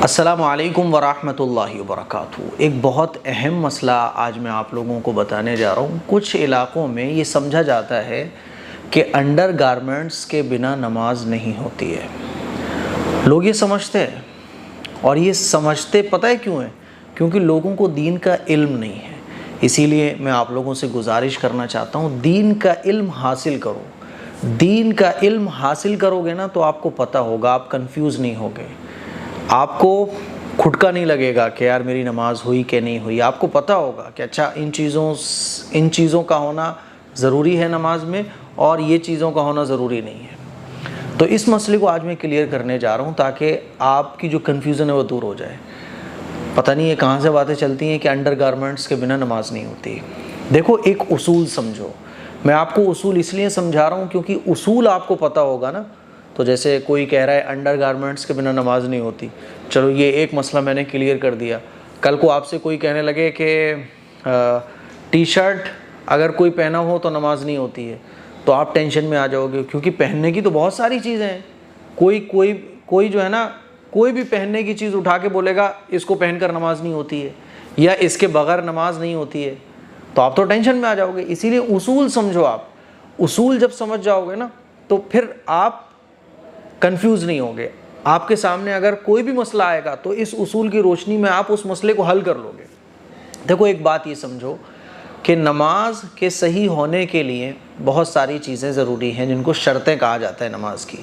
السلام علیکم ورحمۃ اللہ وبرکاتہ۔ ایک بہت اہم مسئلہ آج میں آپ لوگوں کو بتانے جا رہا ہوں۔ کچھ علاقوں میں یہ سمجھا جاتا ہے کہ انڈر گارمنٹس کے بنا نماز نہیں ہوتی ہے۔ لوگ یہ سمجھتے ہیں، اور یہ سمجھتے پتہ ہے کیوں ہے؟ کیونکہ لوگوں کو دین کا علم نہیں ہے۔ اسی لیے میں آپ لوگوں سے گزارش کرنا چاہتا ہوں، دین کا علم حاصل کرو۔ دین کا علم حاصل کرو گے نا تو آپ کو پتہ ہوگا، آپ کنفیوز نہیں ہوگے، آپ کو کھٹکا نہیں لگے گا کہ یار میری نماز ہوئی کہ نہیں ہوئی۔ آپ کو پتہ ہوگا کہ اچھا ان چیزوں کا ہونا ضروری ہے نماز میں، اور یہ چیزوں کا ہونا ضروری نہیں ہے۔ تو اس مسئلے کو آج میں کلیئر کرنے جا رہا ہوں تاکہ آپ کی جو کنفیوژن ہے وہ دور ہو جائے۔ پتہ نہیں ہے کہاں سے باتیں چلتی ہیں کہ انڈر گارمنٹس کے بنا نماز نہیں ہوتی۔ دیکھو، ایک اصول سمجھو۔ میں آپ کو اصول اس لیے سمجھا رہا ہوں کیونکہ اصول آپ کو پتہ ہوگا نا۔ تو جیسے کوئی کہہ رہا ہے انڈر گارمنٹس کے بنا نماز نہیں ہوتی، چلو یہ ایک مسئلہ میں نے کلیئر کر دیا۔ کل کو آپ سے کوئی کہنے لگے کہ ٹی شرٹ اگر کوئی پہنا ہو تو نماز نہیں ہوتی ہے، تو آپ ٹینشن میں آ جاؤ گے، کیونکہ پہننے کی تو بہت ساری چیزیں ہیں۔ کوئی جو ہے نا، کوئی بھی پہننے کی چیز اٹھا کے بولے گا اس کو پہن کر نماز نہیں ہوتی ہے، یا اس کے بغیر نماز نہیں ہوتی ہے، تو آپ تو ٹینشن میں آ جاؤ گے۔ اسی لیے اصول سمجھو۔ آپ اصول جب سمجھ جاؤ گے نا تو پھر آپ کنفیوز نہیں ہوگے۔ آپ کے سامنے اگر کوئی بھی مسئلہ آئے گا تو اس اصول کی روشنی میں آپ اس مسئلے کو حل کر لو گے۔ دیکھو، ایک بات یہ سمجھو کہ نماز کے صحیح ہونے کے لیے بہت ساری چیزیں ضروری ہیں جن کو شرطیں کہا جاتا ہے نماز کی۔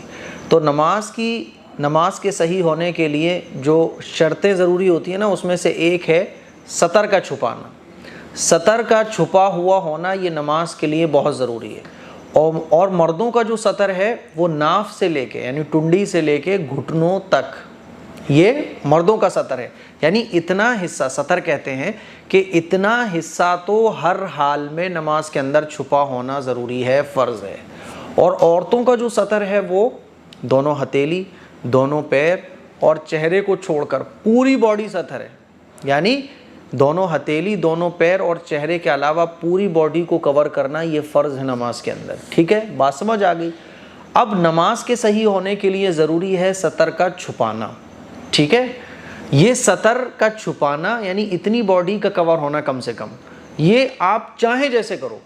تو نماز کے صحیح ہونے کے لیے جو شرطیں ضروری ہوتی ہیں نا، اس میں سے ایک ہے سطر کا چھپانا۔ سطر کا چھپا ہوا ہونا یہ نماز کے لیے بہت ضروری ہے۔ اور مردوں کا جو سطر ہے وہ ناف سے لے کے، یعنی ٹنڈی سے لے کے گھٹنوں تک، یہ مردوں کا سطر ہے۔ یعنی اتنا حصہ سطر کہتے ہیں کہ اتنا حصہ تو ہر حال میں نماز کے اندر چھپا ہونا ضروری ہے، فرض ہے۔ اور عورتوں کا جو سطر ہے وہ دونوں ہتھیلی، دونوں پیر اور چہرے کو چھوڑ کر پوری باڈی سطر ہے۔ یعنی دونوں ہتھیلی، دونوں پیر اور چہرے کے علاوہ پوری باڈی کو کور کرنا یہ فرض ہے نماز کے اندر۔ ٹھیک ہے، بات سمجھ آ گئی؟ اب نماز کے صحیح ہونے کے لیے ضروری ہے سطر کا چھپانا۔ ٹھیک ہے، یہ سطر کا چھپانا یعنی اتنی باڈی کا کور ہونا کم سے کم۔ یہ آپ چاہیں جیسے کرو،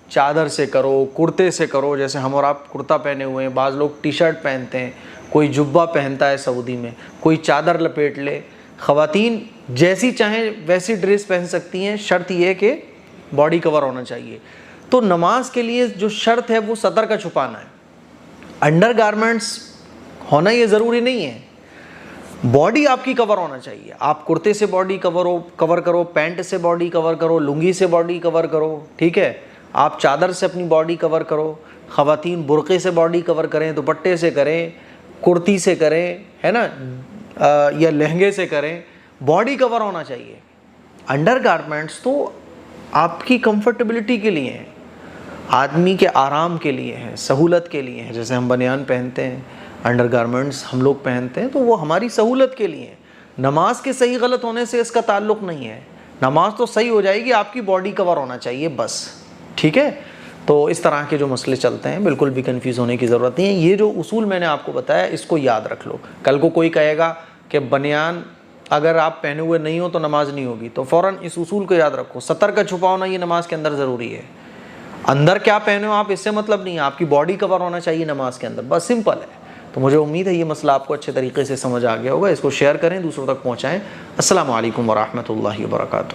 چادر سے کرو، کرتے سے کرو، جیسے ہم اور آپ کرتا پہنے ہوئے ہیں، بعض لوگ ٹی شرٹ پہنتے ہیں، کوئی جبہ پہنتا ہے سعودی میں، کوئی چادر لپیٹ لے۔ خواتین جیسی چاہیں ویسی ڈریس پہن سکتی ہیں، شرط یہ کہ باڈی کور ہونا چاہیے۔ تو نماز کے لیے جو شرط ہے وہ سطر کا چھپانا ہے۔ انڈر گارمنٹس ہونا یہ ضروری نہیں ہے، باڈی آپ کی کور ہونا چاہیے۔ آپ کرتے سے باڈی کور کرو، پینٹ سے باڈی کور کرو، لنگی سے باڈی کور کرو، ٹھیک ہے، آپ چادر سے اپنی باڈی کور کرو۔ خواتین برقعے سے باڈی کور کریں، دوپٹے سے کریں، کرتی سے کریں، ہے نا، یا لہنگے سے کریں، باڈی کور ہونا چاہیے۔ انڈر گارمنٹس تو آپ کی کمفرٹیبلٹی کے لیے ہیں، آدمی کے آرام کے لیے ہیں، سہولت کے لیے ہیں۔ جیسے ہم بنیان پہنتے ہیں، انڈر گارمنٹس ہم لوگ پہنتے ہیں، تو وہ ہماری سہولت کے لیے ہیں۔ نماز کے صحیح غلط ہونے سے اس کا تعلق نہیں ہے۔ نماز تو صحیح ہو جائے گی، آپ کی باڈی کور ہونا چاہیے بس۔ ٹھیک ہے، تو اس طرح کے جو مسئلے چلتے ہیں بالکل بھی کنفیوز ہونے کی ضرورت نہیں ہے۔ یہ جو اصول میں نے آپ کو بتایا اس کو یاد رکھ لو۔ کل کو کوئی کہے گا کہ بنیان اگر آپ پہنے ہوئے نہیں ہو تو نماز نہیں ہوگی، تو فوراً اس اصول کو یاد رکھو۔ سطر کا چھپا ہونا یہ نماز کے اندر ضروری ہے۔ اندر کیا پہنے ہو آپ، اس سے مطلب نہیں ہے، آپ کی باڈی کور ہونا چاہیے نماز کے اندر، بس سمپل ہے۔ تو مجھے امید ہے یہ مسئلہ آپ کو اچھے طریقے سے سمجھ آ گیا ہوگا۔ اس کو شیئر کریں، دوسروں تک پہنچائیں۔ السلام علیکم ورحمۃ اللہ وبرکاتہ۔